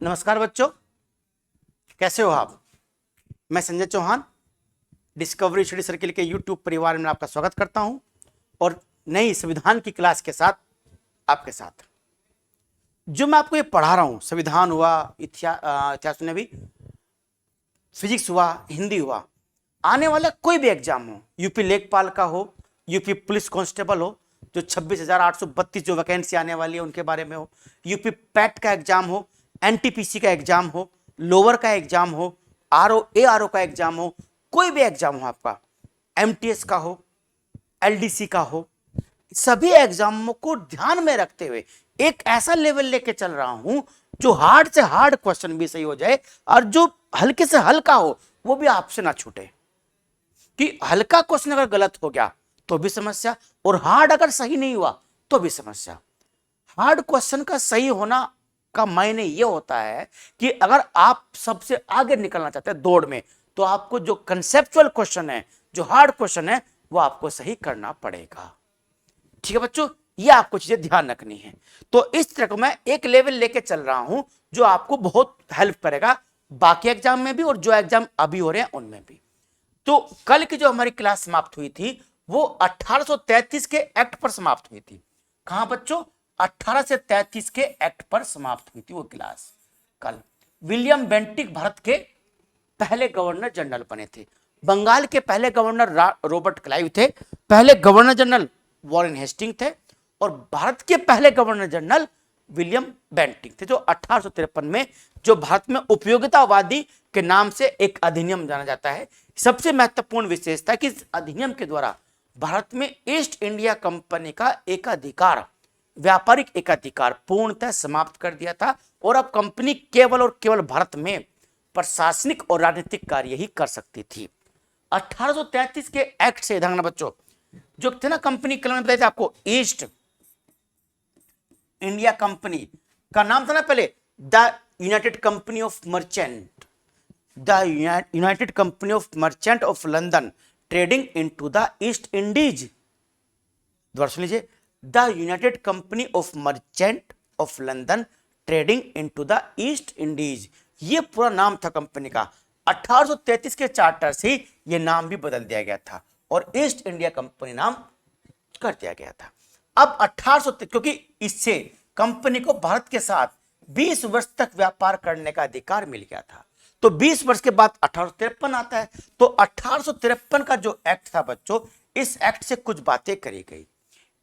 नमस्कार बच्चों, कैसे हो आप। मैं Sanjay Chauhan discovery study circle के यूट्यूब परिवार में आपका स्वागत करता हूं और नई संविधान की क्लास के साथ आपके साथ जो मैं आपको ये पढ़ा रहा हूं, संविधान हुआ, इतिहास में भी फिजिक्स हुआ, हिंदी हुआ, आने वाला कोई भी एग्जाम हो, यूपी लेखपाल का हो, यूपी पुलिस कांस्टेबल हो, जो 26,832 जो वैकेंसी आने वाली है उनके बारे में हो, यूपी पैट का एग्जाम हो, एनटीपीसी का एग्जाम हो, लोअर का एग्जाम हो, आरओ का एग्जाम हो, कोई भी एग्जाम हो आपका, एमटीएस का हो, एलडीसी का हो, सभी एग्जामों को ध्यान में रखते हुए एक ऐसा लेवल लेके चल रहा हूं जो हार्ड से हार्ड क्वेश्चन भी सही हो जाए और जो हल्के से हल्का हो वो भी आपसे ना छूटे। कि हल्का क्वेश्चन अगर गलत हो गया तो भी समस्या, और हार्ड अगर सही नहीं हुआ तो भी समस्या। हार्ड क्वेश्चन का सही होना का मायने यह होता है कि अगर आप सबसे आगे निकलना चाहते हैं दौड़ में, तो आपको जो कंसेप्चुअल क्वेश्चन है, जो हार्ड क्वेश्चन है, वो आपको सही करना पड़ेगा। ठीक है बच्चों, ये आपको चीजें ध्यान रखनी है। तो इस तरह को मैं एक लेवल लेके चल रहा हूं जो आपको बहुत हेल्प करेगा बाकी एग्जाम में भी और जो एग्जाम अभी हो रहे हैं उनमें भी। तो कल की जो हमारी क्लास समाप्त हुई थी वो 1833 के एक्ट पर समाप्त हुई थी। कहां बच्चों? 1833 के एक्ट पर समाप्त हुई थी वो क्लास कल। विलियम बेंटिक भारत के पहले गवर्नर जनरल बने थे। बंगाल के पहले गवर्नर रॉबर्ट क्लाइव थे, पहले गवर्नर जनरल वॉरेन हेस्टिंग थे और भारत के पहले गवर्नर जनरल विलियम बेंटिक थे, जो 1853 में जो भारत में उपयोगितावादी के नाम से एक अधिनियम जाना जाता है। सबसे महत्वपूर्ण विशेषता कि इस अधिनियम के द्वारा भारत में ईस्ट इंडिया कंपनी का एकाधिकार, व्यापारिक एकाधिकार पूर्णतः समाप्त कर दिया था और अब कंपनी केवल और केवल भारत में प्रशासनिक और राजनीतिक कार्य ही कर सकती थी। 1833 के एक्ट से ध्यान बच्चों, जो थे ना कंपनी, कल मैंने बताया था आपको, ईस्ट इंडिया कंपनी का नाम था ना पहले the United company of merchant, the United company of merchant of London trading into the east Indies. दोबारा सुन लीजिए, the United company of merchant of London trading into the east Indies, ये पूरा नाम था कंपनी का। 1833 के चार्टर से ये नाम भी बदल दिया गया था और ईस्ट इंडिया कंपनी नाम कर दिया गया था। अब 1800, क्योंकि इससे कंपनी को भारत के साथ 20 वर्ष तक व्यापार करने का अधिकार मिल गया था। तो 20 वर्ष के बाद 1853 आता है। तो 1853 का जो एक्ट था बच्चों, इस एक्ट से कुछ बातें करी गई।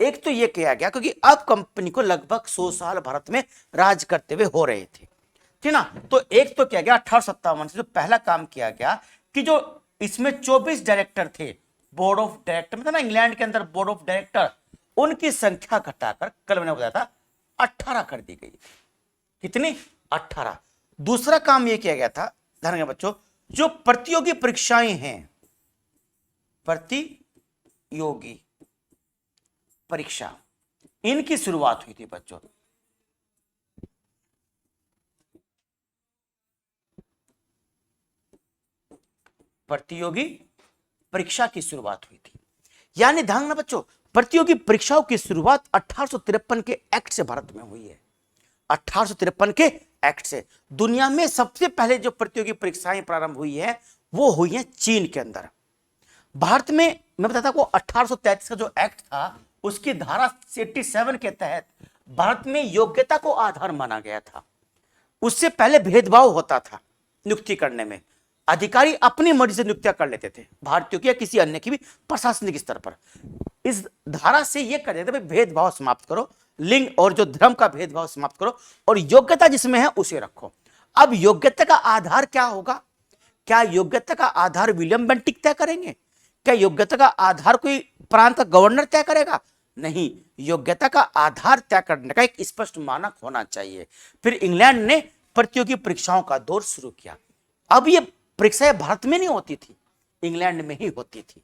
एक तो यह किया गया क्योंकि अब कंपनी को लगभग 100 साल भारत में राज करते हुए हो रहे थे, ठीक ना। तो एक तो किया गया 1857 से जो पहला काम किया गया कि जो इसमें 24 डायरेक्टर थे, बोर्ड ऑफ डायरेक्टर में था ना, इंग्लैंड के अंदर बोर्ड ऑफ डायरेक्टर, उनकी संख्या घटाकर कल मैंने बताया था 18 कर दी गई। कितनी? 18। दूसरा काम यह किया गया था, ध्यान रखिए बच्चों, जो प्रतियोगी परीक्षाएं हैं, प्रतियोगी परीक्षा, इनकी शुरुआत हुई थी बच्चों। प्रतियोगी परीक्षा की शुरुआत हुई थी, यानी ध्यान रखना बच्चों, प्रतियोगी परीक्षाओं की शुरुआत 1853 के एक्ट से भारत में हुई है। 1853 के एक्ट से दुनिया में सबसे पहले जो प्रतियोगी परीक्षाएं प्रारंभ हुई है वो हुई है चीन के अंदर। भारत में मैं बताता हूं 1833 का जो एक्ट था उसकी धारा 87 के तहत भारत में योग्यता को आधार माना गया था। उससे पहले भेदभाव होता था नियुक्ति करने में, अधिकारी अपनी मर्जी से नियुक्तियां कर लेते थे, भारतीयों की या किसी अन्य की भी प्रशासनिक स्तर पर। इस धारा से यह कर देते भेदभाव समाप्त करो, लिंग और जो धर्म का भेदभाव समाप्त करो और योग्यता जिसमें है उसे रखो। अब योग्यता का आधार क्या होगा? क्या योग्यता का आधार विलियम बेंटिक तय करेंगे? क्या योग्यता का आधार कोई प्रांत का गवर्नर तय करेगा? नहीं, योग्यता का आधार तय करने का एक स्पष्ट मानक होना चाहिए। फिर इंग्लैंड ने प्रतियोगी परीक्षाओं का दौर शुरू किया। अब ये परीक्षाएं भारत में नहीं होती थी, इंग्लैंड में ही होती थी।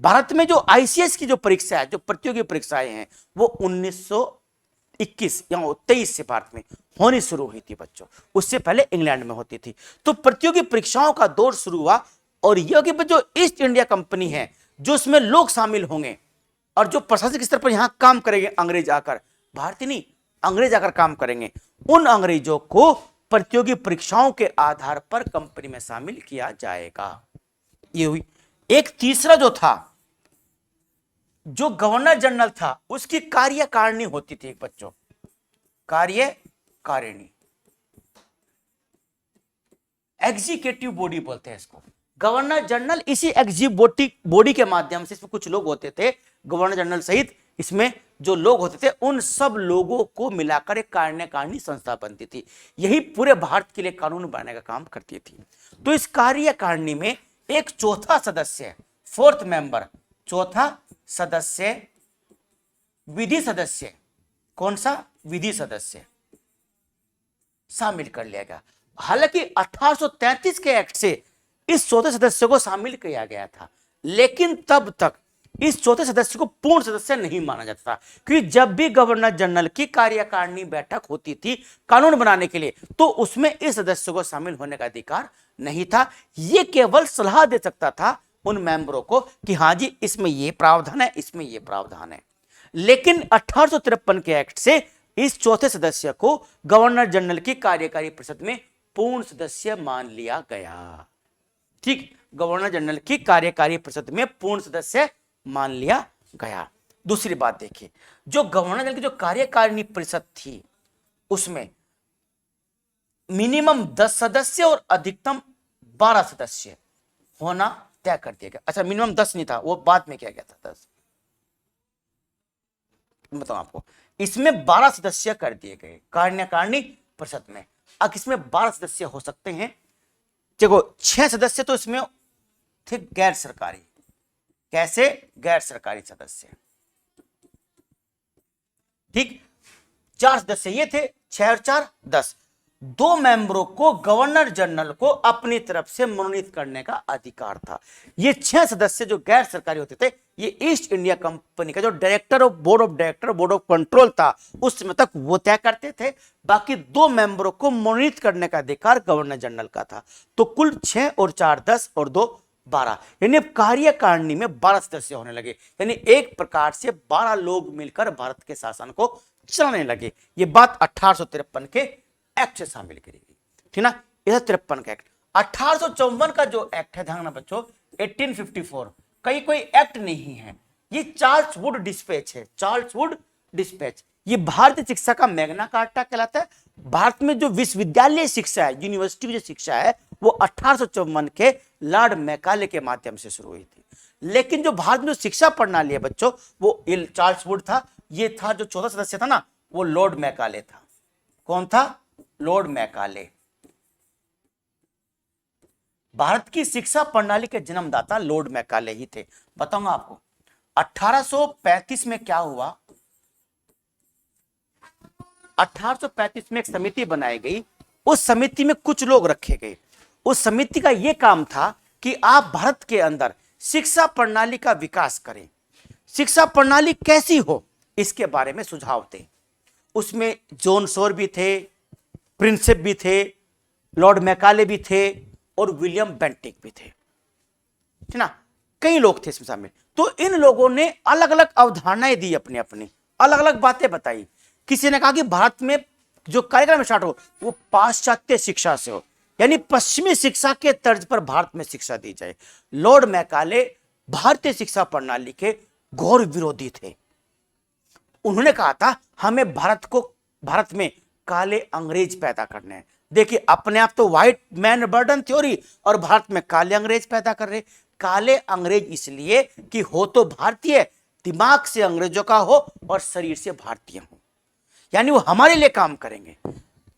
भारत में जो आईसीएस की जो परीक्षा है, जो प्रतियोगी परीक्षाएं हैं, वो 1921 या 23 से भारत में होनी शुरू हुई थी बच्चों, उससे पहले इंग्लैंड में होती थी। तो प्रतियोगी परीक्षाओं का दौर शुरू हुआ और यह कि जो ईस्ट इंडिया कंपनी है, जो इसमें लोग शामिल होंगे और जो प्रशासनिक स्तर पर यहां काम करेंगे, अंग्रेज आकर, भारतीय नहीं, अंग्रेज आकर काम करेंगे, उन अंग्रेजों को प्रतियोगी परीक्षाओं के आधार पर कंपनी में शामिल किया जाएगा। ये हुई। एक तीसरा जो था, जो गवर्नर जनरल था, उसकी कार्यकारिणी होती थी बच्चों, कार्यकारिणी, एग्जीक्यूटिव बॉडी बोलते हैं इसको। गवर्नर जनरल इसी एग्जीक्यूटिव बॉडी के माध्यम से, इसमें कुछ लोग होते थे गवर्नर जनरल सहित, इसमें जो लोग होते थे उन सब लोगों को मिलाकर एक कार्यकारिणी संस्था बनती थी। यही पूरे भारत के लिए कानून बनाने का काम करती थी। तो इस कार्यकारिणी में एक चौथा सदस्य, फोर्थ मेंबर, चौथा सदस्य, विधि सदस्य, कौन सा? विधि सदस्य शामिल कर लिया गया। हालांकि 1833 के एक्ट से इस चौथे सदस्य को शामिल किया गया था, लेकिन तब तक इस चौथे सदस्य को पूर्ण सदस्य नहीं माना जाता था, क्योंकि जब भी गवर्नर जनरल की कार्यकारिणी बैठक होती थी कानून बनाने के लिए, तो उसमें इस सदस्य को शामिल होने का अधिकार नहीं था। यह केवल सलाह दे सकता था उन मेंबरों को कि हाँ जी इसमें यह प्रावधान है, इसमें यह प्रावधान है। लेकिन 1853 के एक्ट से इस चौथे सदस्य को गवर्नर जनरल की कार्यकारी परिषद में पूर्ण सदस्य मान लिया गया। ठीक, गवर्नर जनरल की कार्यकारी परिषद में पूर्ण सदस्य मान लिया गया। दूसरी बात देखिए, जो गवर्नर जनरल की जो कार्यकारिणी परिषद थी उसमें मिनिमम 10 सदस्य और अधिकतम 12 सदस्य होना तय कर दिया गया। अच्छा, मिनिमम 10 नहीं था, वो बाद में किया गया था 10। बताऊं आपको, इसमें 12 सदस्य कर दिए गए कार्यकारिणी परिषद में। अब इसमें 12 सदस्य हो सकते हैं। देखो, 6 सदस्य तो इसमें थे गैर सरकारी। कैसे? गैर सरकारी सदस्य। ठीक, 4 सदस्य ये थे, 6 और 4 10। 2 मेंबरों को गवर्नर जनरल को अपनी तरफ से मनोनीत करने का अधिकार था। ये 6 सदस्य जो गैर सरकारी होते थे, ये ईस्ट इंडिया कंपनी का जो director of board of director, board of control था, उस समय तक वो तय करते थे। बाकी 2 मेंबरों को मनोनीत करने का अधिकार गवर्नर जनरल का था। तो कुल 6 और 4 10 और 2 12, यानी कार्यकारिणी में 12 सदस्य होने लगे। यानी एक प्रकार से 12 लोग मिलकर भारत के शासन को चलाने लगे। ये बात 1853 के एक्ट से शामिल करी गई, ठीक ना। यह 53 का एक्ट। 1854 का जो एक्ट है, ध्यान रखना बच्चों, 1854, कोई एक्ट नहीं है, ये चार्ल्स वुड डिस्पैच है। चार्ल्स वुड डिस्पैच, ये भारतीय शिक्षा का मैग्ना कार्टा कहलाता है। भारत में जो विश्वविद्यालय शिक्षा है, यूनिवर्सिटी की जो शिक्षा है, वो 1854 के लॉर्ड मैकाले के माध्यम से शुरू हुई थी। लेकिन जो भारत में शिक्षा प्रणाली है बच्चों, वो चार्ल्स वुड था। ये था जो चौथा सदस्य था ना, वो लॉर्ड मैकाले था। कौन था? Lord Macaulay. भारत की शिक्षा प्रणाली के जन्मदाता लॉर्ड मैकाले ही थे। बताऊंगा आपको 1835 में क्या हुआ। 1835 में एक समिति बनाई गई। उस समिति में कुछ लोग रखे गए। उस समिति का यह काम था कि आप भारत के अंदर शिक्षा प्रणाली का विकास करें। शिक्षा प्रणाली कैसी हो, इसके बारे में सुझाव थे। उसमें जॉन शोर भी थे, प्रिंसेप भी थे, लॉर्ड मैकाले भी थे और विलियम बेंटिक भी थे, ठीक ना। कई लोग थे इसमें शामिल। तो इन लोगों ने अलग अलग अवधारणाएं दी, अपनी अपनी अलग अलग बातें बताई। किसी ने कहा कि भारत में जो कार्यक्रम स्टार्ट हो वो पाश्चात्य शिक्षा से हो, यानी पश्चिमी शिक्षा के तर्ज पर भारत में शिक्षा दी जाए। लॉर्ड मैकाले भारतीय शिक्षा प्रणाली के घोर विरोधी थे। उन्होंने कहा था हमें भारत में काले अंग्रेज पैदा करने हैं। देखिए, अपने आप तो व्हाइट मैन बर्डन थ्योरी, और भारत में काले अंग्रेज पैदा कर रहे। काले अंग्रेज इसलिए कि हो तो भारतीय, दिमाग से अंग्रेजों का हो और शरीर से भारतीय हो, यानी वो हमारे लिए काम करेंगे।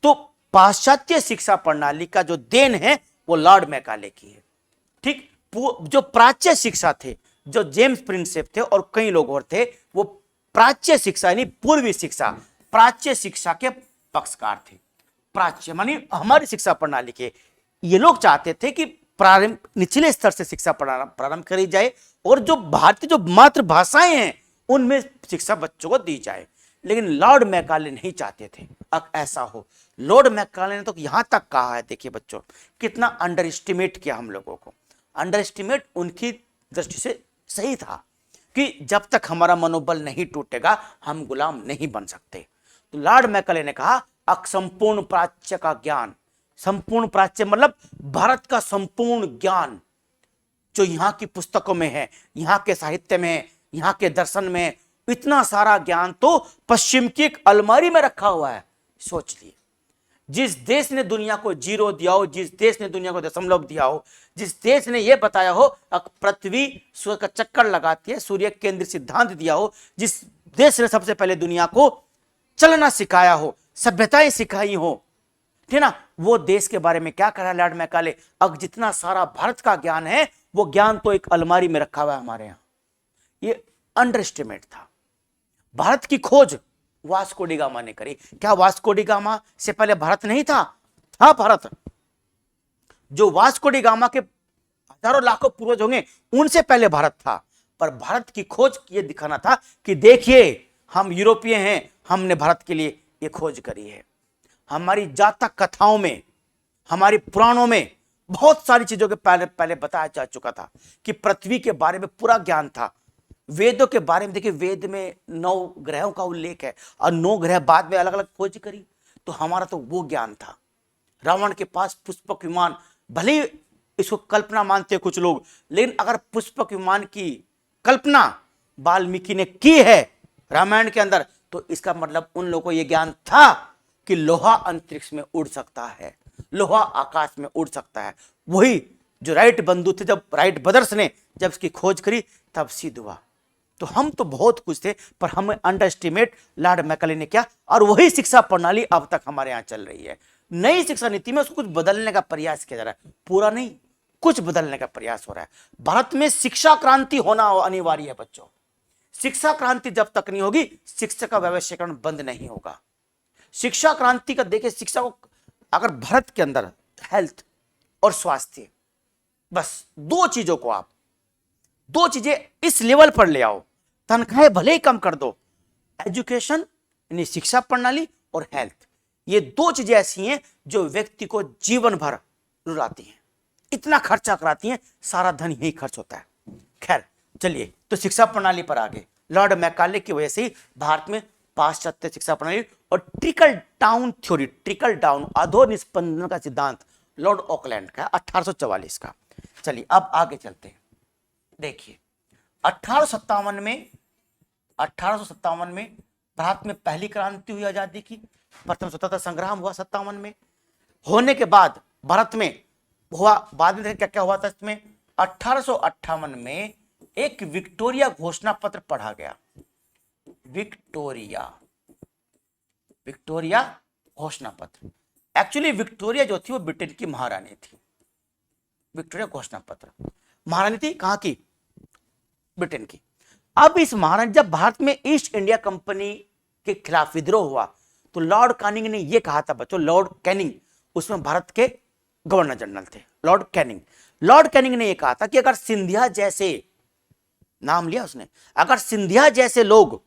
तो पाश्चात्य शिक्षा प्रणाली का जो देन है वो लॉर्ड मैकाले की है। ठीक, जो प्राच्य शिक्षा थे, जो जेम्स प्रिंसेप थे और कई लोग और थे, वो प्राच्य शिक्षा यानी पूर्वी शिक्षा, प्राच्य शिक्षा के पक्षकार थे। प्राच्य मानी हमारी शिक्षा प्रणाली के। ये लोग चाहते थे कि प्रारंभ निचले स्तर से शिक्षा प्रारंभ करी जाए और जो भारतीय जो मातृभाषाएं हैं उनमें शिक्षा बच्चों को दी जाए। लेकिन लॉर्ड मैकाले नहीं चाहते थे अब ऐसा हो। लॉर्ड मैकाले ने तो यहां तक कहा है, देखिए बच्चों, कितना अंडर एस्टिमेट किया हम लोगों को। अंडर एस्टिमेट उनकी दृष्टि से सही था कि जब तक हमारा मनोबल नहीं टूटेगा हम गुलाम नहीं बन सकते। तो लॉर्ड मैकाले ने कहा असंपूर्ण प्राच्य का ज्ञान संपूर्ण प्राच्य मतलब भारत का संपूर्ण ज्ञान जो यहाँ की पुस्तकों में है, यहाँ के साहित्य में, यहाँ के दर्शन में, इतना सारा ज्ञान तो पश्चिम की एक अलमारी में रखा हुआ है। सोच लिए, जिस देश ने दुनिया को जीरो दिया हो, जिस देश ने दुनिया को दशमलव दिया हो, जिस देश ने यह बताया हो पृथ्वी सूर्य का चक्कर लगाती है, सूर्य केंद्र सिद्धांत दिया हो, जिस देश ने सबसे पहले दुनिया को चलना सिखाया हो, सभ्यताएं सिखाई हो, ठीक ना, वो देश के बारे में क्या करा लॉर्ड मैकाले? अब जितना सारा भारत का ज्ञान है वो ज्ञान तो एक अलमारी में रखा हुआ है हमारे यहां। ये अंडर एस्टिमेट था। भारत की खोज वास्को डी गामा ने करी। क्या वास्को डी गामा से पहले भारत नहीं था? था भारत। जो वास्को डी गामा के हजारों लाखों पूर्वज होंगे उनसे पहले भारत था, पर भारत की खोज ये दिखाना था कि देखिए हम यूरोपीय हैं, हमने भारत के लिए ये खोज करी है। हमारी जातक कथाओं में, हमारी पुराणों में बहुत सारी चीजों के पहले बताया जा चुका था कि पृथ्वी के बारे में पूरा ज्ञान था। वेदों के बारे में देखिए, वेद में 9 ग्रहों का उल्लेख है और 9 ग्रह बाद में अलग अलग खोज करी, तो हमारा तो वो ज्ञान था। रावण के पास पुष्पक विमान, भले ही इसको कल्पना मानते हैं कुछ लोग, लेकिन अगर पुष्पक विमान की कल्पना वाल्मीकि ने की है रामायण के अंदर, तो इसका मतलब उन लोगों को यह ज्ञान था कि लोहा अंतरिक्ष में उड़ सकता है, लोहा आकाश में उड़ सकता है। वही जो राइट बंधु थे, जब राइट ब्रदर्स ने जब इसकी खोज करी तब सिद्ध हुआ। तो हम तो बहुत कुछ थे, पर हमें अंडर एस्टिमेट लॉर्ड मैकाले ने किया, और वही शिक्षा प्रणाली अब तक हमारे यहां चल रही है। नई शिक्षा नीति में उसको कुछ बदलने का प्रयास किया जा रहा है, पूरा नहीं, कुछ बदलने का प्रयास हो रहा है। भारत में शिक्षा क्रांति होना अनिवार्य है बच्चों। शिक्षा क्रांति जब तक नहीं होगी, शिक्षा का व्यवसायीकरण बंद नहीं होगा। शिक्षा क्रांति का देखिए, शिक्षा को अगर भारत के अंदर हेल्थ और स्वास्थ्य, बस 2 चीजों को आप 2 चीजें इस लेवल पर ले आओ, तनख्वाहें भले ही कम कर दो, एजुकेशन यानी शिक्षा प्रणाली और हेल्थ, ये 2 चीजें ऐसी हैं जो व्यक्ति को जीवन भर रुलाती हैं, इतना खर्चा कराती हैं, सारा धन यही खर्च होता है। खैर चलिए, तो शिक्षा प्रणाली पर आगे, लॉर्ड मैकाले की वजह से भारत में पाश्चात्य शिक्षा प्रणाली और trickle down theory, trickle down अधो निस्पंदन का सिद्धांत लॉर्ड ऑकलैंड का 1844 का। चलिए अब आगे चलते हैं। देखिए 1857 में भारत में पहली क्रांति हुई आजादी की, प्रथम स्वतंत्रता संग्राम हुआ 57 में। होने के बाद भारत में हुआ, बाद में क्या क्या हुआ था इसमें, 1858 में एक विक्टोरिया घोषणा पत्र पढ़ा गया। विक्टोरिया घोषणा पत्र, एक्चुअली विक्टोरिया जो थी वो ब्रिटेन की महारानी थी। विक्टोरिया घोषणा पत्र, महारानी थी कहां की? ब्रिटेन की। अब इस महारानी, जब भारत में ईस्ट इंडिया कंपनी के खिलाफ विद्रोह हुआ, तो लॉर्ड कैनिंग ने यह कहा था बच्चों, लॉर्ड कैनिंग उसमें भारत के गवर्नर जनरल थे, लॉर्ड कैनिंग ने यह कहा था कि अगर सिंधिया जैसे, नाम लिया उसने, अगर सिंधिया जैसे लोग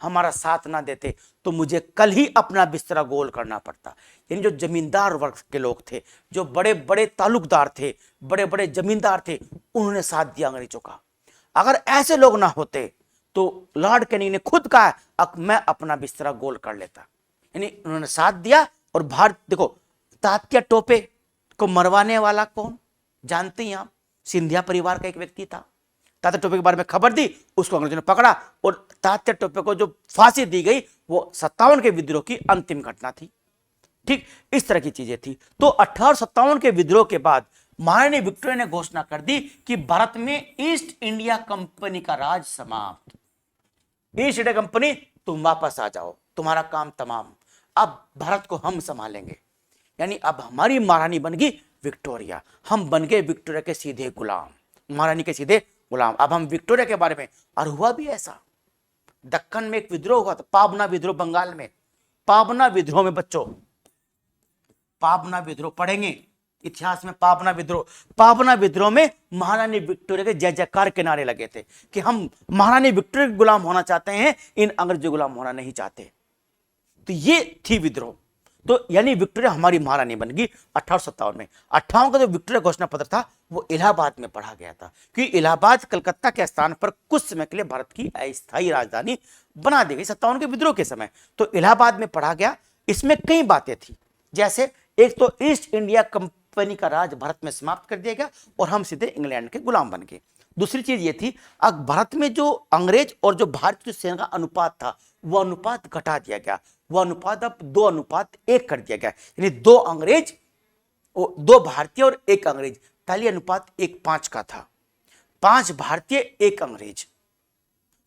हमारा साथ ना देते तो मुझे कल ही अपना बिस्तरा गोल करना पड़ता। यानी जो जमींदार वर्ग के लोग थे, जो बड़े बड़े तालुकदार थे, बड़े बड़े जमींदार थे, उन्होंने साथ दिया अंग्रेजों का। अगर ऐसे लोग ना होते तो लॉर्ड कैनिंग ने खुद कहा अब मैं अपना बिस्तरा गोल कर लेता। यानी उन्होंने साथ दिया। और भारत देखो, तात्या टोपे को मरवाने वाला कौन जानते हैं आप? सिंधिया परिवार का एक व्यक्ति था। तात्या टोपे के बारे में खबर दी, उसको अंग्रेजों ने पकड़ा और तात्या टोपे को जो फांसी दी गई वो 57 के विद्रोह की अंतिम घटना थी। ठीक इस तरह की चीजें थी। तो 1857 के विद्रोह के बाद महारानी विक्टोरिया ने घोषणा कर दी कि भारत में ईस्ट इंडिया कंपनी का राज समाप्त। ईस्ट इंडिया कंपनी तुम वापस आ जाओ, तुम्हारा काम तमाम, अब भारत को हम संभालेंगे। यानी अब हमारी महारानी बन गई विक्टोरिया, हम बन गए विक्टोरिया के सीधे गुलाम, महारानी के सीधे गुलाम। अब हम विक्टोरिया के बारे में, और हुआ भी ऐसा, दक्कन में एक विद्रोह हुआ था, पाबना विद्रोह बंगाल में। पाबना विद्रोह में बच्चों, पाबना विद्रोह पढ़ेंगे इतिहास में, पाबना विद्रोह में महारानी विक्टोरिया के जय जयकार के नारे लगे थे कि हम महारानी विक्टोरिया के गुलाम होना चाहते हैं, इन अंग्रेजों गुलाम होना नहीं चाहते। तो ये थी विद्रोह। तो यानी विक्टोरिया हमारी महारानी बन गई 1857 में। 58 का जो विक्टोरिया घोषणा पत्र था वो इलाहाबाद में पढ़ा गया था, क्योंकि इलाहाबाद कलकत्ता के स्थान पर कुछ समय के लिए भारत की अस्थायी राजधानी बना दी गई 57 के विद्रोह के समय। तो इलाहाबाद में पढ़ा गया। इसमें कई बातें थी, जैसे एक तो ईस्ट इंडिया कंपनी का राज भारत में समाप्त कर दिया गया और हम सीधे इंग्लैंड के गुलाम बन गए। दूसरी चीज ये थी, अब भारत में जो अंग्रेज और जो भारतीय सेना का अनुपात था वो अनुपात घटा दिया गया, वो अनुपात अब 2:1 कर दिया गया, यानी 2 अंग्रेज, 2 भारतीय और 1 अंग्रेज, पहले अनुपात 1:5 का था, 5 भारतीय 1 अंग्रेज।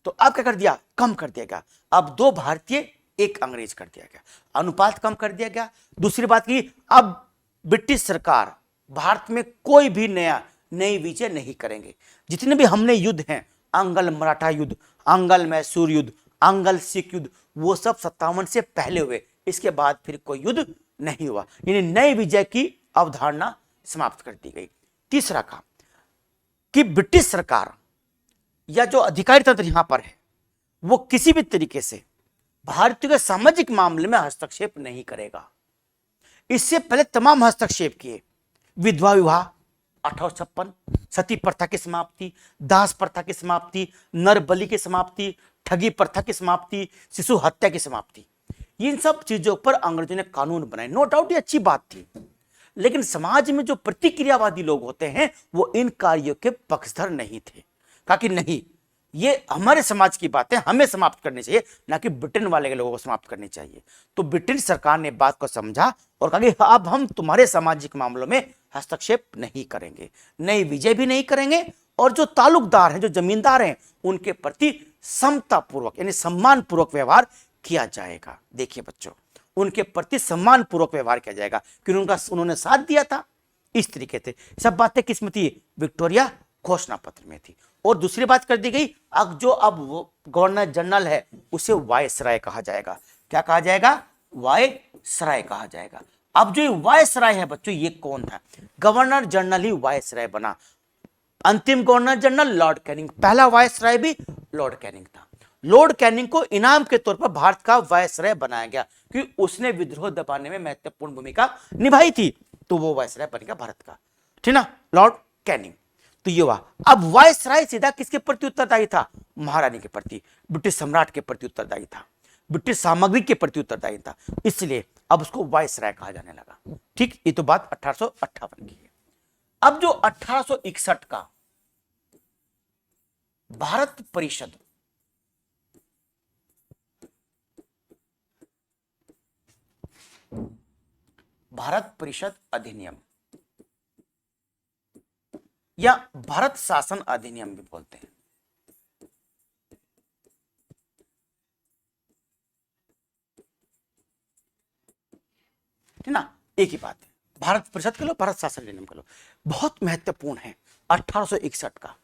तो अब क्या कर दिया, कम कर दिया गया, अब 2 भारतीय 1 अंग्रेज कर दिया गया, अनुपात कम कर दिया गया। दूसरी बात की, अब ब्रिटिश सरकार भारत में कोई भी नई विजय नहीं करेंगे। जितने भी हमने युद्ध हैं, अंगल मराठा युद्ध, अंगल मैसूर युद्ध, अंगल सिख युद्ध, वो सब 57 से पहले हुए, इसके बाद फिर कोई युद्ध नहीं हुआ, यानी नई विजय की अवधारणा समाप्त कर दी गई। तीसरा काम कि ब्रिटिश सरकार या जो अधिकारी तंत्र यहां पर है वो किसी भी तरीके से भारतीय के सामाजिक मामले में हस्तक्षेप नहीं करेगा। इससे पहले तमाम हस्तक्षेप किए, विधवा विवाह 1856, सती प्रथा की समाप्ति, दास प्रथा की समाप्ति, नर बलि की समाप्ति, ठगी प्रथा की समाप्ति, शिशु हत्या की समाप्ति, इन सब चीजों पर अंग्रेजों ने कानून बनाए। नो डाउट ये अच्छी बात थी, लेकिन समाज में जो प्रतिक्रियावादी लोग होते हैं वो इन कार्यों के पक्षधर नहीं थे। कहा कि नहीं, ये हमारे समाज की बातें हमें समाप्त करनी चाहिए, ना कि ब्रिटेन वाले के लोगों को समाप्त करनी चाहिए। तो ब्रिटिश सरकार ने बात को समझा और कहा कि अब हम तुम्हारे सामाजिक मामलों में हस्तक्षेप नहीं करेंगे, नई विजय भी नहीं करेंगे, और जो तालुकदार हैं, जो जमींदार हैं, उनके प्रति समतापूर्वक यानी सम्मानपूर्वक व्यवहार किया जाएगा। देखिए बच्चों, उनके प्रति सम्मानपूर्वक व्यवहार किया जाएगा क्योंकि उन्होंने साथ दिया था। इस तरीके से सब बातें किसमें थी, विक्टोरिया घोषणा पत्र में थी। और दूसरी बात कर दी गई, अब वो गवर्नर जनरल है उसे वायसराय कहा जाएगा। क्या कहा जाएगा, वायसराय कहा जाएगा। अब जो वायसराय है बच्चों, ये कौन था, गवर्नर जनरल ही वायसराय बना। अंतिम गवर्नर जनरल लॉर्ड कैनिंग, पहला वायसराय भी लॉर्ड कैनिंग था। लॉर्ड कैनिंग को इनाम के तौर पर भारत का वायसराय बनाया गया क्योंकि उसने विद्रोह दबाने में महत्वपूर्ण भूमिका निभाई थी, तो वो वायसराय बन गया भारत का, ठीक ना, लॉर्ड कैनिंग। तो ये हुआ। अब वायसराय सीधा किसके प्रति उत्तरदायी था, महारानी के प्रति, ब्रिटिश सम्राट के प्रति उत्तरदायी था, ब्रिटिश सामग्री के प्रति उत्तरदायी था, इसलिए अब उसको वायसराय कहा जाने लगा। ठीक, ये तो बात 1858 की है। अब जो 1861 का भारत परिषद, भारत परिषद अधिनियम या भारत शासन अधिनियम भी बोलते हैं, ठीक ना, एक ही बात है, भारत परिषद के लो, भारत शासन अधिनियम के लो, बहुत महत्वपूर्ण है 1861 का।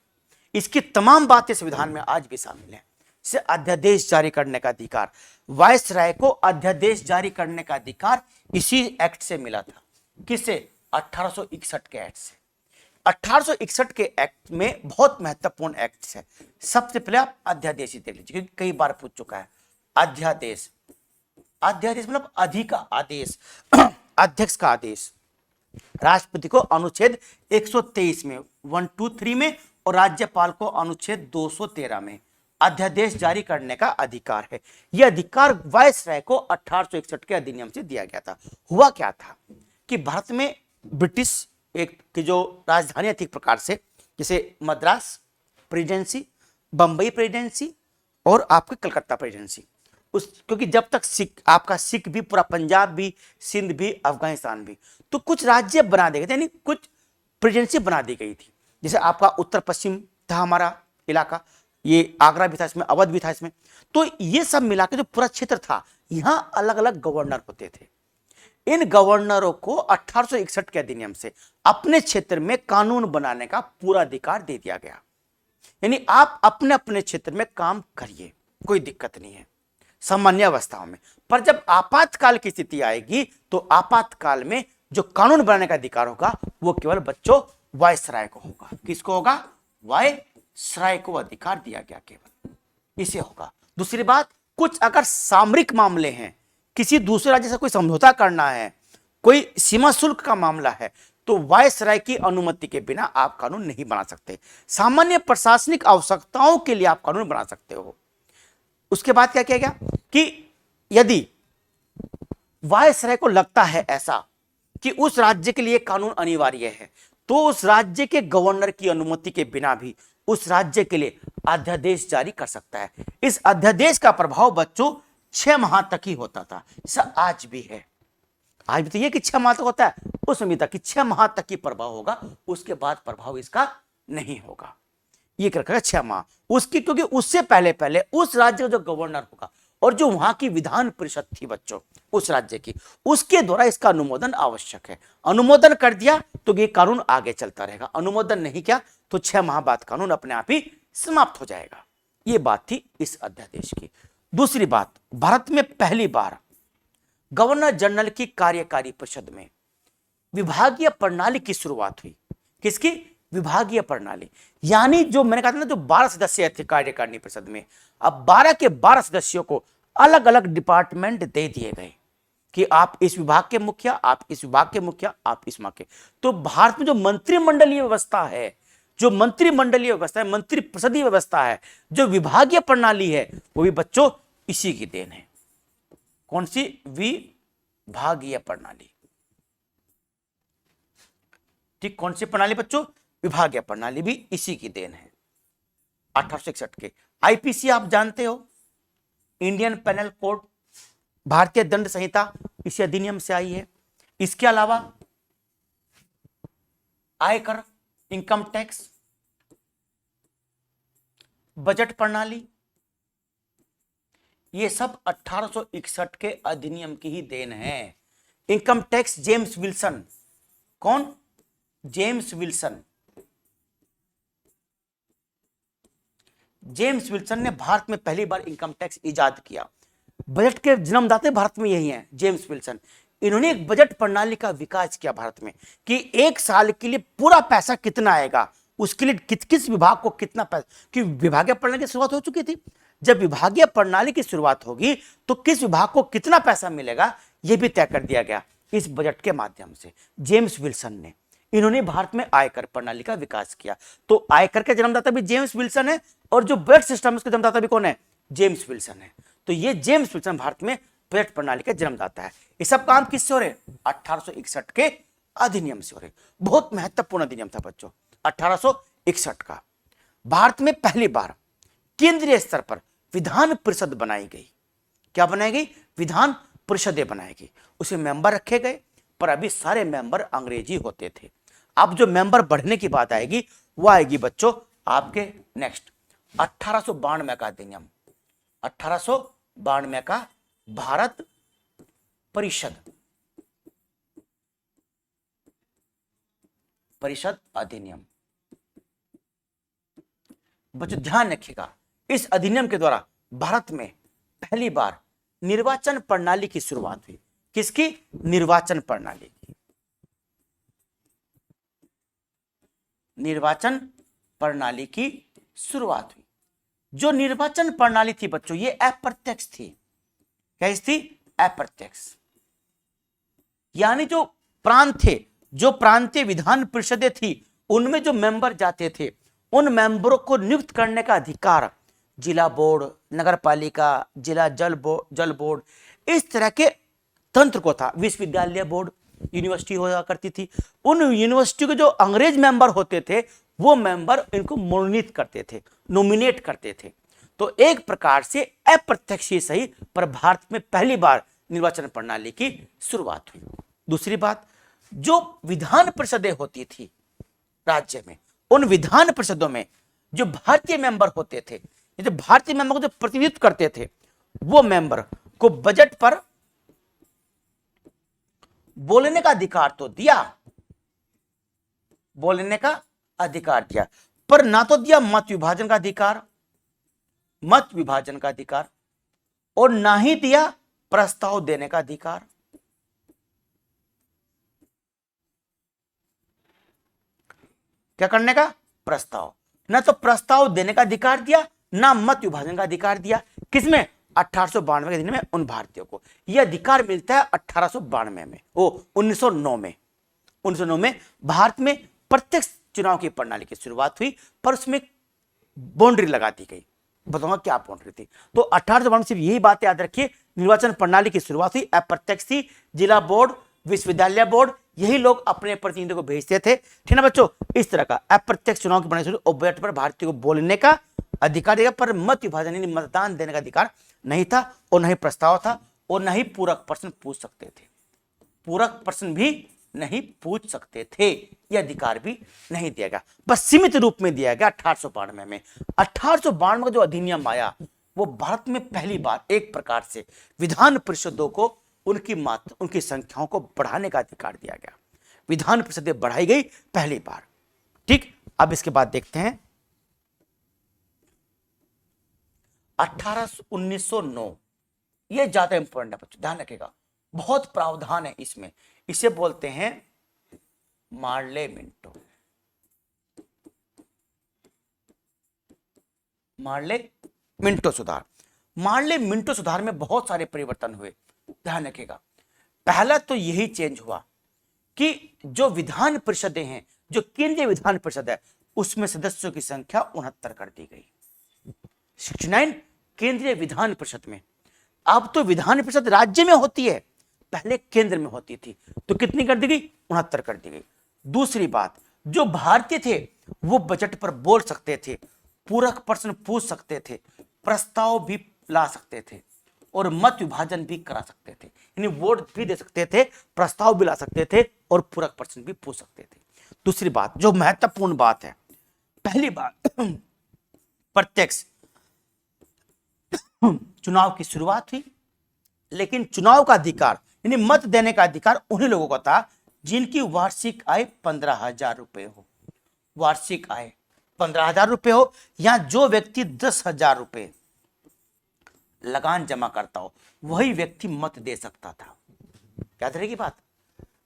इसकी तमाम बातें संविधान में आज भी शामिल है। से अध्यादेश जारी करने का अधिकार, वायसराय को अध्यादेश जारी करने का अधिकार इसी एक्ट से मिला था। किससे, 1861 के एक्ट से। 1861 के एक्ट में बहुत महत्वपूर्ण एक्ट है। सबसे पहले आप अध्यादेश ही देख लीजिए क्योंकि कई बार पूछ चुका है। अध्यादेश, अध्यादेश मतलब अधि का आदेश, अध्यक्ष का आदेश। राष्ट्रपति को अनुच्छेद 123 में 123 में और राज्यपाल को अनुच्छेद 213 में अध्यादेश जारी करने का अधिकार है। यह अधिकार वायसराय को 1861 के अधिनियम से दिया गया था। हुआ क्या था कि भारत में ब्रिटिश एक की जो राजधानी थी, प्रकार से जैसे मद्रास प्रेसिडेंसी, बंबई प्रेसिडेंसी और आपके कलकत्ता प्रेसिडेंसी, उस क्योंकि जब तक सिख, आपका सिख भी, पूरा पंजाब भी, सिंध भी, अफगानिस्तान भी, तो कुछ राज्य बना दिए गए थे, यानी कुछ प्रेसिडेंसी बना दी गई थी। जैसे आपका उत्तर पश्चिम था हमारा इलाका, ये आगरा भी था इसमें, अवध भी था इसमें, तो ये सब मिला के जो पूरा क्षेत्र था, यहां अलग अलग गवर्नर होते थे। इन गवर्नरों को 1861 के अधिनियम से अपने क्षेत्र में कानून बनाने का पूरा अधिकार दे दिया गया। यानी आप अपने अपने क्षेत्र में काम करिए, कोई दिक्कत नहीं है सामान्य अवस्थाओं में, पर जब आपातकाल की स्थिति आएगी तो आपातकाल में जो कानून बनाने का अधिकार होगा वो केवल बच्चों वायसराय को होगा। किसको होगा, वायसराय को अधिकार दिया गया, केवल इसे होगा। दूसरी बात, कुछ अगर सामरिक मामले हैं, किसी दूसरे राज्य से कोई समझौता करना है, कोई सीमा शुल्क का मामला है, तो वायसराय की अनुमति के बिना आप कानून नहीं बना सकते। सामान्य प्रशासनिक आवश्यकताओं के लिए आप कानून बना सकते हो। उसके बाद क्या किया गया कि यदि वायसराय को लगता है ऐसा कि उस राज्य के लिए कानून अनिवार्य है तो उस राज्य के गवर्नर की अनुमति के बिना भी उस राज्य के लिए अध्यादेश जारी कर सकता है। इस अध्यादेश का प्रभाव बच्चों 6 माह तक ही होता था, ऐसा आज भी है। आज भी तो ये कि 6 माह तक होता है, उस समय तक कि 6 माह तक ही प्रभाव होगा, उसके बाद प्रभाव इसका नहीं होगा। ये कर रखा 6 माह उसकी, क्योंकि उससे पहले पहले उस राज्य का जो गवर्नर होगा और जो वहां की विधान परिषद थी बच्चों उस राज्य की, उसके द्वारा इसका अनुमोदन आवश्यक है। अनुमोदन कर दिया तो ये कानून आगे चलता रहेगा, अनुमोदन नहीं किया तो 6 माह बाद कानून अपने आप ही समाप्त हो जाएगा। ये बात थी इस अध्यादेश की। दूसरी बात, भारत में पहली बार गवर्नर जनरल की कार्यकारी परिषद में विभागीय प्रणाली की शुरुआत हुई। किसकी? विभागीय प्रणाली। यानी जो मैंने कहा था ना, जो 12 सदस्य थे कार्यकारिणी परिषद में, अब 12 के 12 सदस्यों को अलग अलग डिपार्टमेंट दे दिए गए कि आप इस विभाग के मुखिया, आप इस विभाग के मुखिया, आप इस विभाग के। तो भारत में जो मंत्रिमंडलीय व्यवस्था है, जो मंत्रिमंडलीय व्यवस्था है, मंत्रिपरिषदीय व्यवस्था है, जो विभागीय प्रणाली है, वो भी बच्चों इसी की देन है। कौन सी? विभागीय प्रणाली। ठीक, कौन सी प्रणाली बच्चों? विभागीय प्रणाली भी इसी की देन है। 1861 के आईपीसी आप जानते हो, इंडियन पेनल कोड, भारतीय दंड संहिता इसी अधिनियम से आई है। इसके अलावा आयकर, इनकम टैक्स, बजट प्रणाली, ये सब 1861 के अधिनियम की ही देन है। Income tax James Wilson. कौन? James Wilson. जेम्स विल्सन ने भारत में पहली बार इनकम टैक्स इजाद किया। बजट के जन्मदाता भारत में यही हैं, जेम्स विल्सन। इन्होंने एक बजट प्रणाली का विकास किया भारत में कि एक साल के लिए पूरा पैसा कितना आएगा, उसके लिए किस किस विभाग को कितना पैसा, कि विभागीय प्रणाली की शुरुआत हो चुकी थी। जब विभागीय प्रणाली की शुरुआत होगी तो किस विभाग को कितना पैसा मिलेगा यह भी तय कर दिया गया इस बजट के माध्यम से। जेम्स विल्सन ने, इन्होंने भारत में आयकर प्रणाली का विकास किया। तो आयकर के जन्मदाता भी जेम्स विल्सन है और जो बजट सिस्टम उसके जन्मदाता भी कौन है? जेम्स विल्सन है। तो ये जेम्स विल्सन भारत में बजट प्रणाली का जन्मदाता है। ये सब काम किससे हो रहे? 1861 के अधिनियम से हो रहे। बहुत महत्वपूर्ण अधिनियम था बच्चों 1861 का। भारत में पहली बार केंद्रीय स्तर पर विधान परिषद बनाई गई। क्या बनाई गई? विधान परिषदें बनाई गई। उसे मेंबर रखे गए, पर अभी सारे मेंबर अंग्रेजी होते थे। अब जो मेंबर बढ़ने की बात आएगी वो आएगी बच्चों आपके नेक्स्ट 1892 का अधिनियम, 1892 का भारत परिषद अधिनियम। बच्चों ध्यान रखिएगा, इस अधिनियम के द्वारा भारत में पहली बार निर्वाचन प्रणाली की शुरुआत हुई। किसकी? निर्वाचन प्रणाली की। निर्वाचन प्रणाली की शुरुआत हुई। जो निर्वाचन प्रणाली थी बच्चों ये अप्रत्यक्ष थी। कैसी थी? अप्रत्यक्ष। यानी जो प्रांत थे, जो प्रांतीय विधान परिषदें थी, उनमें जो मेंबर जाते थे उन मेंबरों को नियुक्त करने का अधिकार जिला बोर्ड, नगर पालिका, जिला जल बोर्ड, इस तरह के तंत्र को था। विश्वविद्यालय बोर्ड, यूनिवर्सिटी हुआ करती थी, उन यूनिवर्सिटी के जो अंग्रेज मेंबर होते थे वो मेंबर इनको मनोनीत करते थे, नॉमिनेट करते थे। तो एक प्रकार से अप्रत्यक्ष ही सही, पर भारत में पहली बार निर्वाचन प्रणाली की शुरुआत हुई। दूसरी बात, जो विधान परिषदें होती थी राज्य में, उन विधान परिषदों में जो भारतीय मेंबर होते थे, जो भारतीय मेंबर को जो प्रतिनिधित्व करते थे, वो मेंबर को बजट पर बोलने का अधिकार तो दिया, बोलने का अधिकार दिया, पर ना तो दिया मत विभाजन का अधिकार, मत विभाजन का अधिकार, और ना ही दिया प्रस्ताव देने का अधिकार। क्या करने का? प्रस्ताव। ना तो प्रस्ताव देने का अधिकार दिया, ना मत विभाजन का अधिकार दिया। किसमें? 1892 के दिन में उन भारतीयों को यह अधिकार मिलता है 1892 में, 1909 में। 1909 में भारत में प्रत्यक्ष चुनाव की प्रणाली की शुरुआत हुई, पर उसमें बाउंड्री लगा दी गई। बताऊंगा क्या बाउंड्री थी। तो 1892 सिर्फ यही बात याद रखिए, निर्वाचन प्रणाली की शुरुआत हुई, अप्रत्यक्ष थी। जिला बोर्ड, विश्वविद्यालय बोर्ड, यही लोग अपने प्रतिनिधि को भेजते थे। ठीक ना बच्चों, इस तरह का अप्रत्यक्ष चुनाव की बनाई बजट पर भारतीयों को बोलने का अधिकार दिया, पर मत विभाजन यानी मतदान देने का अधिकार नहीं था, और न ही प्रस्ताव था, और न ही पूरक प्रश्न पूछ सकते थे। पूरक प्रश्न भी नहीं पूछ सकते थे, यह अधिकार भी नहीं दिया गया, बस सीमित रूप में दिया गया 1892 में। 1892 का जो अधिनियम आया वो भारत में पहली बार एक प्रकार से विधान परिषदों को उनकी संख्याओं को बढ़ाने का अधिकार दिया गया। विधान परिषदें बढ़ाई गई पहली बार। ठीक, अब इसके बाद देखते हैं 1909, यह ज्यादा इंपॉर्टेंट है बच्चों, ध्यान रखिएगा, बहुत प्रावधान है इसमें। इसे बोलते हैं मार्ले मिंटो। मार्ले मिंटो सुधार। मार्ले मिंटो सुधार में बहुत सारे परिवर्तन हुए, ध्यान रखिएगा। पहला तो यही चेंज हुआ कि जो विधान परिषदें हैं, जो केंद्रीय विधान परिषद है, उसमें सदस्यों की संख्या 69 कर दी गई। 69 केंद्रीय विधान परिषद में। अब तो विधान परिषद राज्य में होती है, पहले केंद्र में होती थी, तो कितनी कर दी गई? 69 कर दी गई। दूसरी बात, जो भारतीय थे वो बजट पर बोल सकते थे, पूरक प्रश्न पूछ सकते थे, प्रस्ताव भी ला सकते थे, और मत विभाजन भी करा सकते थे, यानी वोट भी दे सकते थे, प्रस्ताव भी ला सकते थे, और पूरक प्रश्न भी पूछ सकते थे। दूसरी बात, जो महत्वपूर्ण बात है, पहली बात प्रत्यक्ष चुनाव की शुरुआत हुई, लेकिन चुनाव का अधिकार यानी मत देने का अधिकार उन्हीं लोगों का था जिनकी वार्षिक आय 15,000 रुपए हो। वार्षिक आय 15,000 रुपए हो, या जो व्यक्ति 10,000 रुपए लगान जमा करता हो, वही व्यक्ति मत दे सकता था। याद रहेगी बात,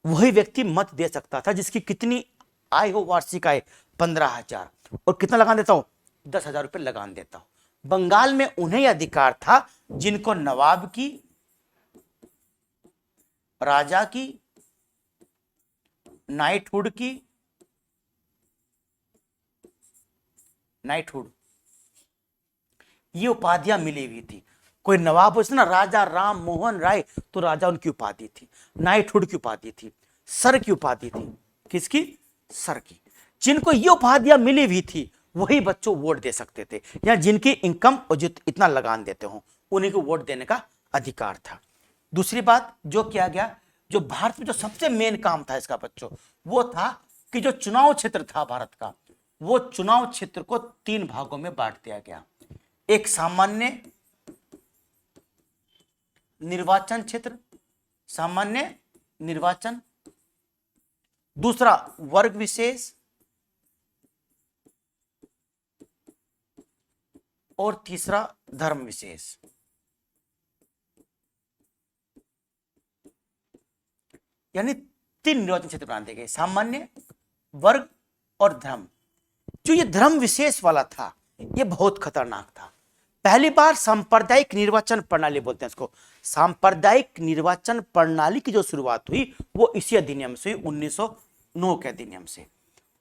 वही व्यक्ति मत दे सकता था जिसकी कितनी आय हो, वार्षिक आय 15,000, और कितना लगान देता हो? 10,000 रुपए लगान देता हो। बंगाल में उन्हें अधिकार था जिनको नवाब की, राजा की, नाइटहुड ये उपाधियां मिली हुई थी। कोई नवाब हो ना, राजा राम मोहन राय, तो राजा उनकी उपाधि थी, नाइटहुड की उपाधि थी, सर की उपाधि थी। किसकी? सर की। जिनको ये उपाधियां मिली हुई थी वही बच्चों वोट दे सकते थे, या जिनकी इनकम और इतना लगान देते हो उन्हीं को वोट देने का अधिकार था। दूसरी बात जो किया गया, जो भारत में जो सबसे मेन काम था इसका बच्चों, वो था कि जो चुनाव क्षेत्र था भारत का, वो चुनाव क्षेत्र को 3 भागों में बांट दिया गया। एक सामान्य निर्वाचन क्षेत्र, सामान्य निर्वाचन, दूसरा वर्ग विशेष, और तीसरा धर्म विशेष। यानी 3 निर्वाचन क्षेत्र बना दिए गए, सामान्य, वर्ग और धर्म। जो ये धर्म विशेष वाला था ये बहुत खतरनाक था। पहली बार सांप्रदायिक निर्वाचन प्रणाली बोलते हैं इसको, सांप्रदायिक निर्वाचन प्रणाली की जो शुरुआत हुई वो इसी अधिनियम से, 1909 के अधिनियम से।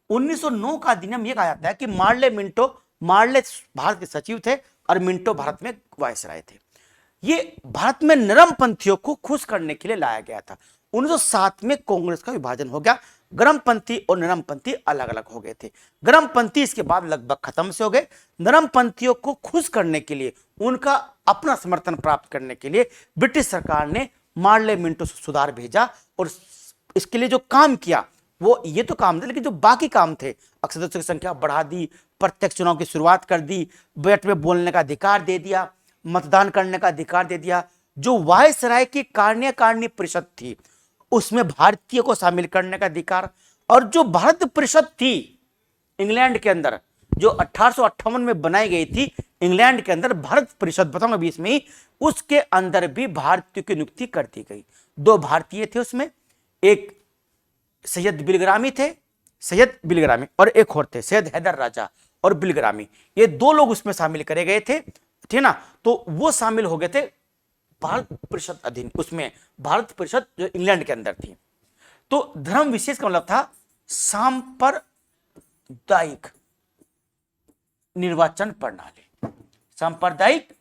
1909 का अधिनियम यह कहा जाता है कि मार्ले भारत के सचिव थे और मिंटो भारत में वायसराय थे। ये भारत में नरमपंथियों को खुश करने के लिए लाया गया था। 1907 में कांग्रेस का विभाजन हो गया, गर्मपंथी और नरमपंथी अलग अलग हो गए थे। गर्मपंथी इसके बाद लगभग खत्म से हो गए। नरमपंथियों को खुश करने के लिए, उनका अपना समर्थन प्राप्त करने के लिए ब्रिटिश सरकार ने मार्ले मिंटो सुधार भेजा, और इसके लिए जो काम किया वो ये तो काम थे, लेकिन जो बाकी काम थे, सदस्यों की संख्या बढ़ा दी, प्रत्यक्ष चुनाव की शुरुआत कर दी, बजट में बोलने का अधिकार दे दिया, मतदान करने का अधिकार दे दिया। जो वायसराय की कार्यकारिणी परिषद थी उसमें भारतीय को शामिल करने का अधिकार, और जो भारत परिषद थी इंग्लैंड के अंदर, जो 1858 में बनाई गई थी इंग्लैंड के अंदर भारत परिषद, बताऊंगा बीच में ही, उसके अंदर भी भारतीयों की नियुक्ति कर दी गई। 2 भारतीय थे उसमें, एक सैयद बिलग्रामी थे, सैयद बिलग्रामी, और एक और थे सैयद हैदर राजा और बिलग्रामी। ये 2 लोग उसमें शामिल करे गए थे, ठीक ना। तो वो शामिल हो गए थे भारत परिषद अधीन, उसमें भारत परिषद जो इंग्लैंड के अंदर थी। तो धर्म विशेष का मतलब था सांप्रदायिक निर्वाचन प्रणाली, सांप्रदायिक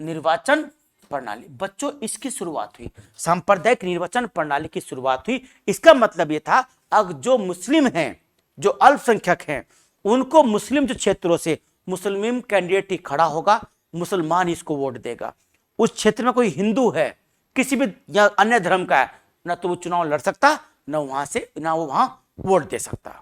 निर्वाचन प्रणाली। बच्चों इसकी शुरुआत हुई, सांप्रदायिक निर्वाचन प्रणाली की शुरुआत हुई। इसका मतलब यह था अब जो मुस्लिम हैं, जो अल्पसंख्यक हैं, उनको मुस्लिम जो क्षेत्रों से मुस्लिम कैंडिडेट ही खड़ा होगा, मुसलमान इसको वोट देगा। उस क्षेत्र में कोई हिंदू है, किसी भी या अन्य धर्म का है, ना तो वो चुनाव लड़ सकता, ना वहां से ना वो वहां वोट दे सकता।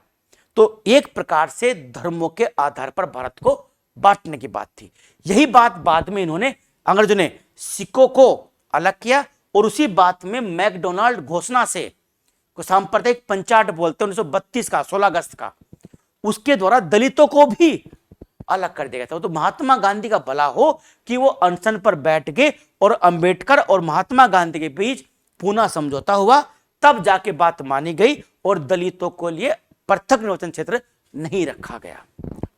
तो एक प्रकार से धर्मों के आधार पर भारत को बांटने की बात थी। यही बात बाद में इन्होंने अंग्रेजों ने सिखों को अलग किया और उसी बात में मैकडोनाल्ड घोषणा से, को सांप्रदायिक पंचायत बोलते हैं 1932 का 16 अगस्त का, उसके द्वारा दलितों को भी अलग कर दिया गया था। तो महात्मा गांधी का भला हो कि वो अनशन पर बैठ गए और अंबेडकर और महात्मा गांधी के बीच पुनः समझौता हुआ, तब जाके बात मानी गई और दलितों को लिए पृथक निर्वाचन क्षेत्र नहीं रखा गया।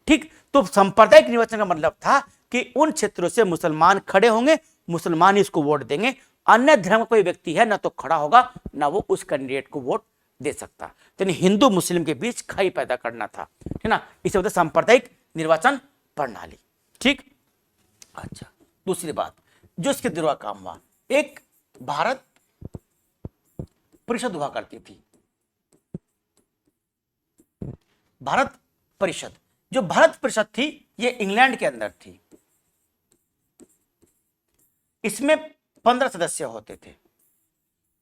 ठीक, तो सांप्रदायिक निर्वाचन का मतलब था कि उन क्षेत्रों से मुसलमान खड़े होंगे, मुसलमान इसको वोट देंगे, अन्य धर्म का कोई व्यक्ति है ना तो खड़ा होगा, ना वो उस कैंडिडेट को वोट दे सकता। तो हिंदू मुस्लिम के बीच खाई पैदा करना था, है ना, इसे बोलते सांप्रदायिक निर्वाचन प्रणाली। ठीक, अच्छा, दूसरी बात जो इसके द्वारा काम हुआ, एक भारत परिषद हुआ करती थी। भारत परिषद, जो भारत परिषद थी ये इंग्लैंड के अंदर थी। इसमें 15 सदस्य होते थे,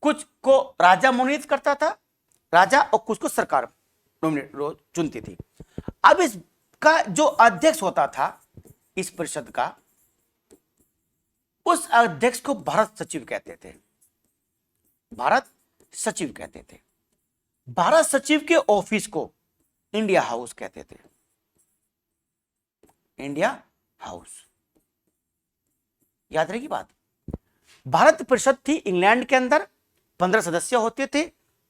कुछ को राजा मनोनीत करता था, राजा, और कुछ को सरकार चुनती थी। अब इसका जो अध्यक्ष होता था इस परिषद का, उस अध्यक्ष को भारत सचिव कहते थे, भारत सचिव कहते थे। भारत सचिव के ऑफिस को इंडिया हाउस कहते थे, इंडिया हाउस, याद रहेगी बात। भारत परिषद थी इंग्लैंड के अंदर, 15 सदस्य होते थे,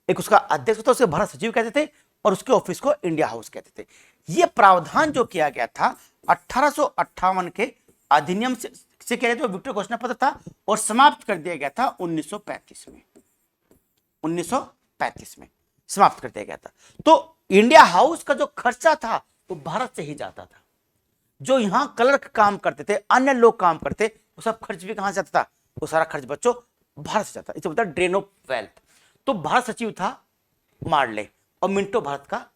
एक उसका अध्यक्ष होता, उसे भारत सचिव कहते थे और उसके ऑफिस को इंडिया हाउस कहते थे। यह प्रावधान जो किया गया था 1858 के अधिनियम से किया गया, विक्टोरिया घोषणा पत्र था और समाप्त कर दिया गया था 1935 में, 1935 में समाप्त कर दिया गया था। तो इंडिया हाउस का जो खर्चा था वो भारत से ही जाता था। जो यहां क्लर्क काम करते थे, अन्य लोग काम करते, वो सब खर्च भी कहां से जाता था, वो सारा खर्च बच्चों भारत से जाता। इसे बोलता है ड्रेन ऑफ वेल्थ। तो भारत सचिव था मार्ले और मिंटो भारत का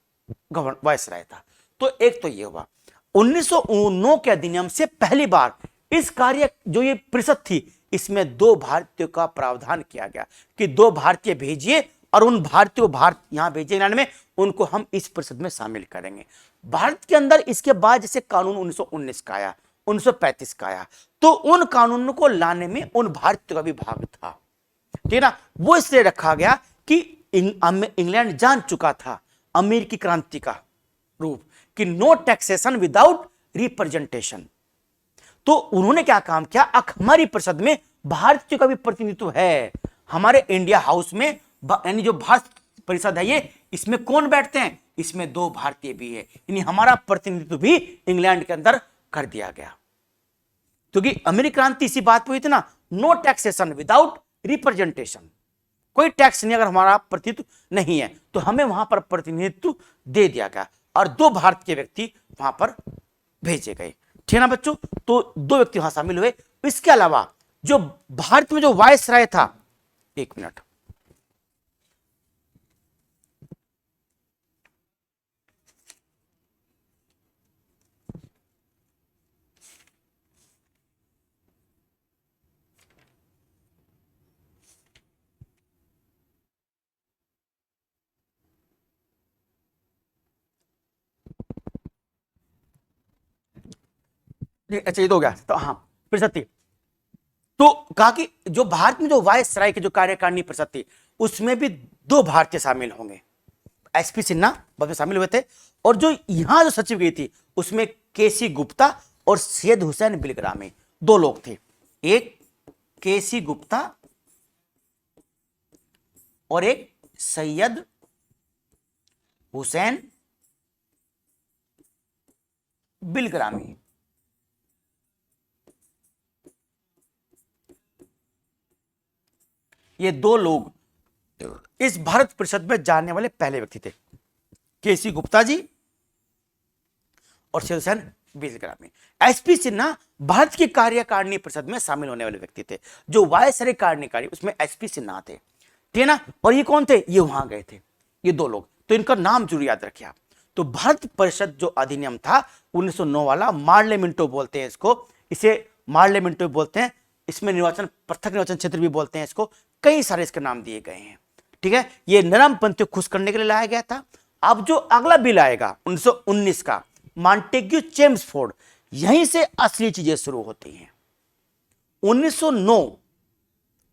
गवर्नर वायसराय था। तो एक तो ये हुआ 1909 के अधिनियम से पहली बार इस कार्य जो ये परिषद थी, इसमें 2 भारतीयों का प्रावधान किया गया कि 2 भारतीय भेजिए और उन भारतीयों भारत यहां भेजे इंग्लैंड में, उनको हम इस परिषद में शामिल करेंगे। भारत के अंदर इसके बाद जैसे कानून 1919 का आया, 1935 का आया, तो उन कानूनों को लाने में उन भारतीयों का भी भाग था, ठीक है ना। वो इसलिए रखा गया कि इंग्लैंड जान चुका था अमेरिकी क्रांति का रूप कि नो टैक्सेशन विदाउट रिप्रेजेंटेशन। तो उन्होंने क्या काम किया, हमारी परिषद में भारतीयों का भी प्रतिनिधित्व है। हमारे इंडिया हाउस में यानी जो भारत परिषद है ये, इसमें कौन बैठते हैं, इसमें 2 भारतीय भी है, यानी हमारा प्रतिनिधित्व भी इंग्लैंड के अंदर कर दिया गया। क्योंकि अमेरिकी क्रांति इसी बात पर हुई थी ना, नो टैक्सेशन विदाउट रिप्रेजेंटेशन, कोई टैक्स नहीं अगर हमारा प्रतिनिधित्व नहीं है, तो हमें वहां पर प्रतिनिधित्व दे दिया गया और 2 भारतीय व्यक्ति वहां पर भेजे गए, ठीक ना बच्चों। तो 2 व्यक्ति वहां शामिल हुए। इसके अलावा जो भारत में जो वायसराय था, 1 मिनट, अच्छा ये तो हो गया। तो हाँ, परिषद थी, तो कहा कि जो भारत में जो वायसराय की जो कार्यकारिणी परिषद थी, उसमें भी 2 भारतीय शामिल होंगे। एसपी सिन्हा बाद में शामिल हुए थे, और जो यहां जो सचिव गई थी उसमें केसी गुप्ता और सैयद हुसैन बिलग्रामी 2 लोग थे। एक केसी गुप्ता और एक सैयद हुसैन बिलग्रामी। ये 2 लोग इस भारत परिषद में जानने वाले पहले व्यक्ति थे, केसी गुप्ता जी और सैयद हुसैन 20 ग्रामीण। एसपी सिन्हा भारत की कार्यकारिणी परिषद में शामिल होने वाले व्यक्ति थे। जो वायसराय कार्यकारिणी उसमें एसपी सिन्हा थे, ठीक है ना। और ये कौन थे, ये वहां गए थे, ये दो लोग, तो इनका नाम जरूर याद रखिए आप। तो भारत परिषद जो अधिनियम था 1909 वाला, मार्लेमेंटो बोलते हैं इसको, इसे मार्लेमेंटो बोलते हैं। इसमें निर्वाचन, पृथक निर्वाचन क्षेत्र भी बोलते हैं इसको, कई सारे इसके नाम दिए गए हैं, ठीक है। ये नरमपंथी को खुश करने के लिए लाया गया था। अब जो अगला बिल आएगा 1919 का, मॉन्टेग्यू चेम्सफोर्ड, यहीं से असली चीजें शुरू होती हैं। 1909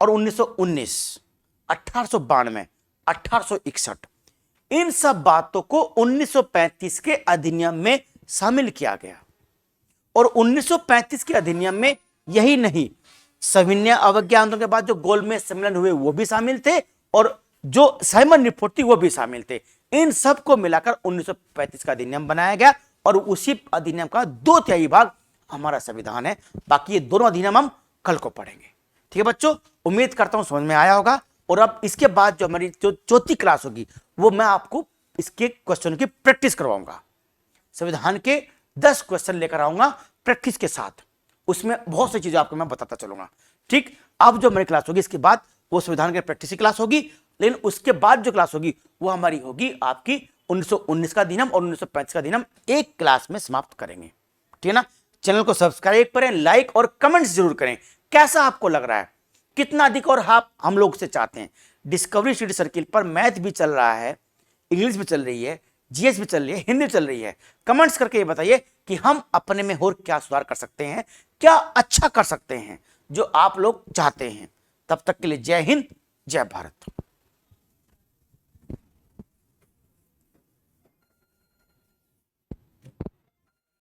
और 1919, 1892, 1861, इन सब बातों को 1935 के अधिनियम में शामिल किया गया। और 1935 के अधिनियम में यही नहीं, सविनय अवज्ञा आंदोलन के बाद जो गोलमेज सम्मेलन हुए वो भी शामिल थे, और जो साइमन रिपोर्ट थी वो भी शामिल थे। इन सब को मिलाकर 1935 का अधिनियम बनाया गया, और उसी अधिनियम का 2/3 भाग हमारा संविधान है। बाकी ये दोनों अधिनियम हम कल को पढ़ेंगे, ठीक है बच्चों। उम्मीद करता हूं समझ में आया होगा। और अब इसके बाद जो हमारी जो चौथी क्लास होगी, वो मैं आपको इसके क्वेश्चन की प्रैक्टिस करवाऊंगा। संविधान के 10 क्वेश्चन लेकर आऊंगा प्रैक्टिस के साथ, उसमें बहुत सी चीजें आपको मैं बताता चलूंगा, ठीक। अब जो हमारी क्लास होगी इसके बाद वो संविधान की प्रैक्टिस की क्लास होगी, लेकिन उसके बाद जो क्लास होगी वो हमारी होगी आपकी 1919 का अधिनियम और 1935 का अधिनियम, एक क्लास में समाप्त करेंगे, ठीक है ना। चैनल को सब्सक्राइब करें, लाइक और कमेंट्स जरूर करें। कैसा आपको लग रहा है, कितना अधिक और आप हम लोग से चाहते हैं। डिस्कवरी स्टडी सर्किल पर मैथ भी चल रहा है, इंग्लिश भी चल रही है, जीएस भी चल रही है, हिंदी चल रही है। कमेंट्स करके ये बताइए कि हम अपने में और क्या सुधार कर सकते हैं, क्या अच्छा कर सकते हैं, जो आप लोग चाहते हैं। तब तक के लिए जय हिंद, जय भारत।